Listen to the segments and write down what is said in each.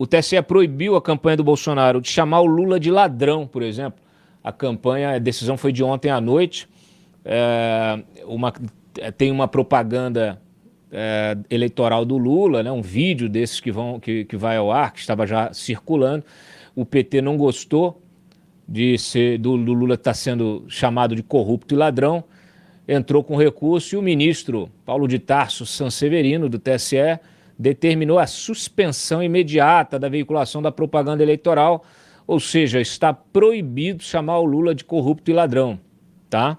O TSE proibiu a campanha do Bolsonaro de chamar o Lula de ladrão, por exemplo. A decisão foi de ontem à noite. Tem uma propaganda eleitoral do Lula, né, um vídeo desses que vai ao ar, que estava já circulando. O PT não gostou do Lula estar sendo chamado de corrupto e ladrão, entrou com recurso e o ministro Paulo de Tarso Sanseverino, do TSE, determinou a suspensão imediata da veiculação da propaganda eleitoral, ou seja, está proibido chamar o Lula de corrupto e ladrão, tá?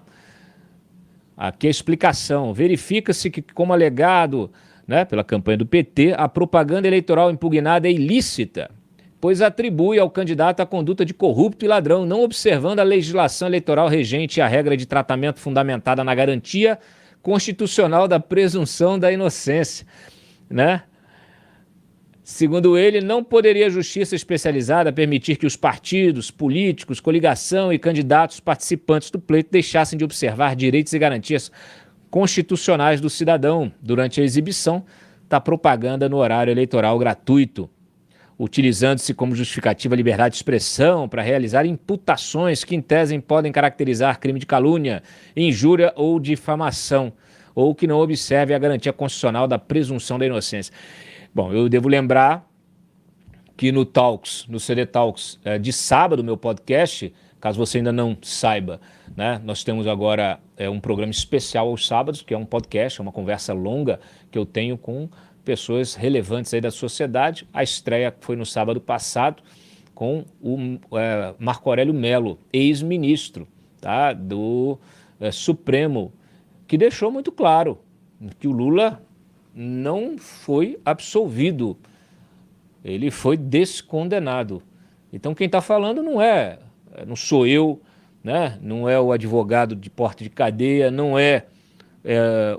Aqui a explicação. Verifica-se que, como alegado, né, pela campanha do PT, a propaganda eleitoral impugnada é ilícita, pois atribui ao candidato a conduta de corrupto e ladrão, não observando a legislação eleitoral regente e a regra de tratamento fundamentada na garantia constitucional da presunção da inocência, né? Segundo ele, não poderia a justiça especializada permitir que os partidos, políticos, coligação e candidatos participantes do pleito deixassem de observar direitos e garantias constitucionais do cidadão durante a exibição da propaganda no horário eleitoral gratuito, utilizando-se como justificativa a liberdade de expressão para realizar imputações que, em tese, podem caracterizar crime de calúnia, injúria ou difamação, ou que não observe a garantia constitucional da presunção da inocência. Bom, eu devo lembrar que no CD Talks de sábado, meu podcast, caso você ainda não saiba, né, nós temos agora um programa especial aos sábados, que é um podcast, é uma conversa longa que eu tenho com pessoas relevantes aí da sociedade. A estreia foi no sábado passado com o Marco Aurélio Mello, ex-ministro, tá, do Supremo, que deixou muito claro que o Lula não foi absolvido, ele foi descondenado. Então quem está falando não sou eu, né? Não é o advogado de porta de cadeia, não é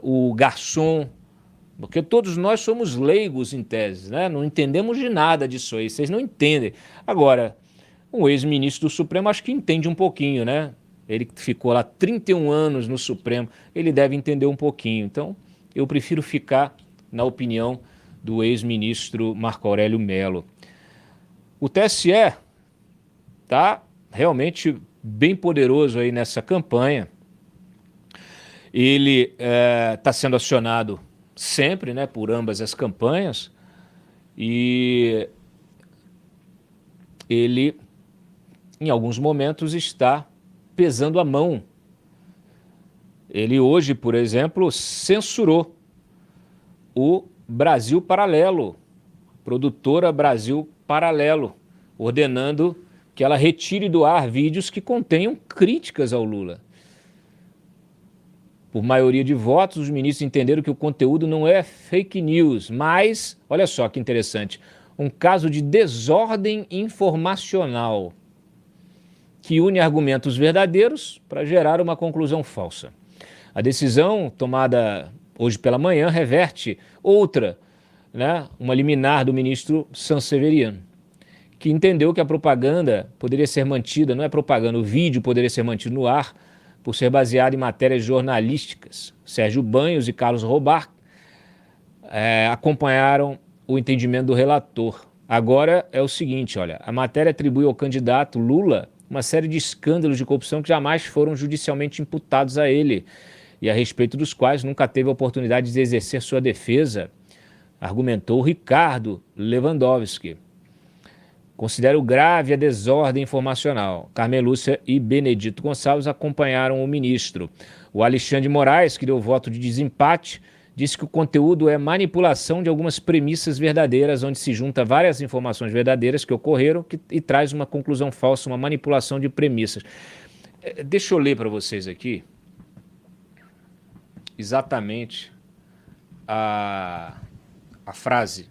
o garçom, porque todos nós somos leigos em tese, né? Não entendemos de nada disso aí, vocês não entendem. Agora, um ex-ministro do Supremo acho que entende um pouquinho, né? Ele ficou lá 31 anos no Supremo, ele deve entender um pouquinho. Então, eu prefiro ficar na opinião do ex-ministro Marco Aurélio Mello. O TSE está realmente bem poderoso aí nessa campanha. Ele está sendo acionado sempre, né, por ambas as campanhas, e ele, em alguns momentos, está pesando a mão. Ele hoje, por exemplo, censurou o Brasil Paralelo, produtora Brasil Paralelo, ordenando que ela retire do ar vídeos que contenham críticas ao Lula. Por maioria de votos, os ministros entenderam que o conteúdo não é fake news, mas, olha só que interessante, um caso de desordem informacional que une argumentos verdadeiros para gerar uma conclusão falsa. A decisão tomada hoje pela manhã reverte outra, né, uma liminar do ministro Sanseverino, que entendeu que a propaganda poderia ser mantida, não é propaganda, o vídeo poderia ser mantido no ar por ser baseado em matérias jornalísticas. Sérgio Banhos e Carlos Robar acompanharam o entendimento do relator. Agora é o seguinte, olha, a matéria atribui ao candidato Lula uma série de escândalos de corrupção que jamais foram judicialmente imputados a ele, e a respeito dos quais nunca teve a oportunidade de exercer sua defesa, argumentou Ricardo Lewandowski. Considero grave a desordem informacional. Carmen Lúcia e Benedito Gonçalves acompanharam o ministro. O Alexandre de Moraes, que deu voto de desempate, disse que o conteúdo é manipulação de algumas premissas verdadeiras, onde se junta várias informações verdadeiras que ocorreram e traz uma conclusão falsa, uma manipulação de premissas. Deixa eu ler para vocês aqui exatamente a frase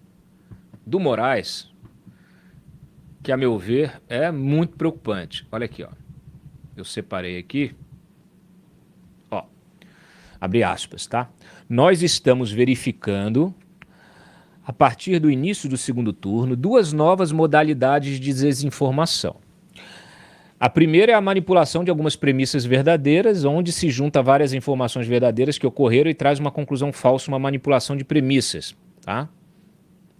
do Moraes, que, a meu ver, é muito preocupante. Olha aqui, ó. Eu separei aqui. Ó, abre aspas, tá? Nós estamos verificando, a partir do início do segundo turno, duas novas modalidades de desinformação. A primeira é a manipulação de algumas premissas verdadeiras, onde se junta várias informações verdadeiras que ocorreram e traz uma conclusão falsa, uma manipulação de premissas, tá?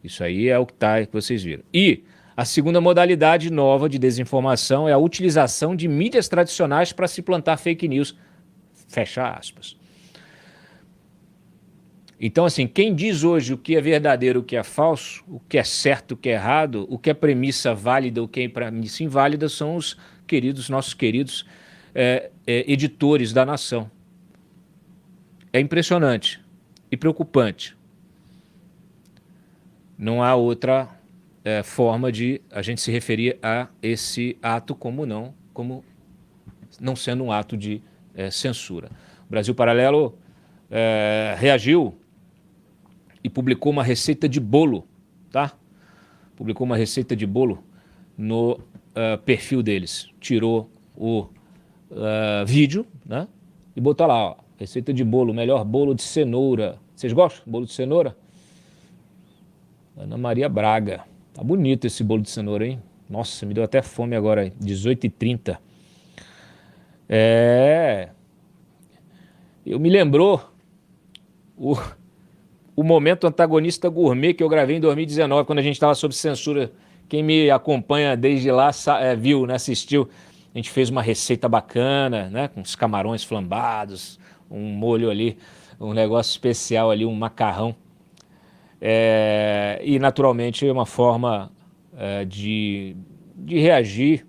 Isso aí é o que tá, que vocês viram. E a segunda modalidade nova de desinformação é a utilização de mídias tradicionais para se plantar fake news. Fecha aspas. Então, assim, quem diz hoje o que é verdadeiro, o que é falso, o que é certo, o que é errado, o que é premissa válida, o que é premissa inválida, são os queridos, nossos queridos editores da nação. É impressionante e preocupante. Não há outra forma de a gente se referir a esse ato como não sendo um ato de censura. O Brasil Paralelo reagiu e publicou uma receita de bolo, tá? Publicou uma receita de bolo no perfil deles. Tirou o vídeo, né? E botou lá, ó, receita de bolo, melhor bolo de cenoura. Vocês gostam? Bolo de cenoura? Ana Maria Braga. Tá bonito esse bolo de cenoura, hein? Nossa, me deu até fome agora, 18h30. Eu me lembrou o momento antagonista gourmet que eu gravei em 2019, quando a gente estava sob censura. Quem me acompanha desde lá viu, né, assistiu. A gente fez uma receita bacana, né, com os camarões flambados, um molho ali, um negócio especial ali, um macarrão. E naturalmente uma forma de reagir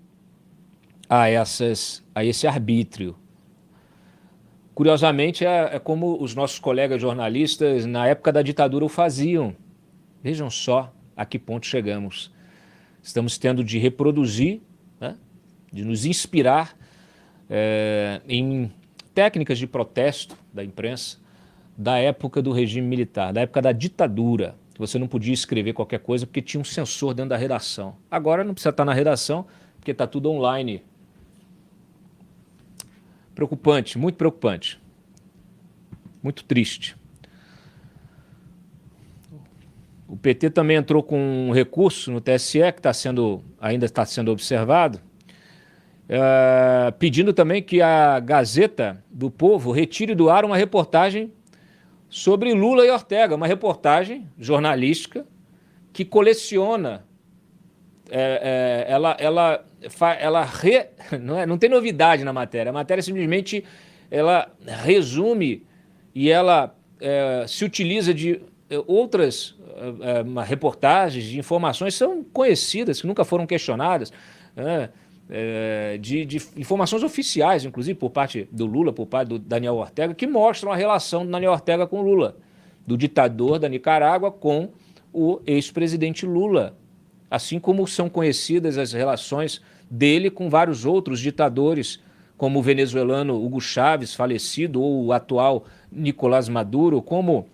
a esse arbítrio. Curiosamente, é como os nossos colegas jornalistas na época da ditadura o faziam. Vejam só a que ponto chegamos. Estamos tendo de reproduzir, né, de nos inspirar em técnicas de protesto da imprensa da época do regime militar, da época da ditadura. Você não podia escrever qualquer coisa porque tinha um censor dentro da redação. Agora não precisa estar na redação porque está tudo online. Preocupante, muito preocupante. Muito triste. O PT também entrou com um recurso no TSE, que ainda está sendo observado, pedindo também que a Gazeta do Povo retire do ar uma reportagem sobre Lula e Ortega, uma reportagem jornalística que coleciona, não tem novidade na matéria, a matéria simplesmente ela resume e ela se utiliza de outras reportagens, de informações que são conhecidas, que nunca foram questionadas, de informações oficiais, inclusive por parte do Lula, por parte do Daniel Ortega, que mostram a relação do Daniel Ortega com Lula, do ditador da Nicarágua com o ex-presidente Lula, assim como são conhecidas as relações dele com vários outros ditadores, como o venezuelano Hugo Chávez, falecido, ou o atual Nicolás Maduro, como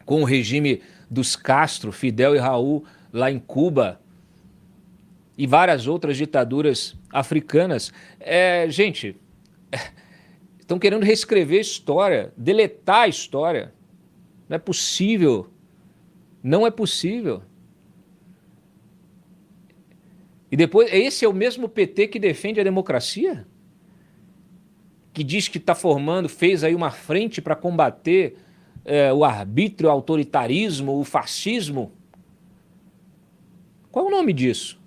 com o regime dos Castro, Fidel e Raul, lá em Cuba, e várias outras ditaduras africanas. Gente, estão querendo reescrever a história, deletar a história. Não é possível. Não é possível. E depois, esse é o mesmo PT que defende a democracia? Que diz que fez aí uma frente para combater o arbítrio, o autoritarismo, o fascismo? Qual é o nome disso?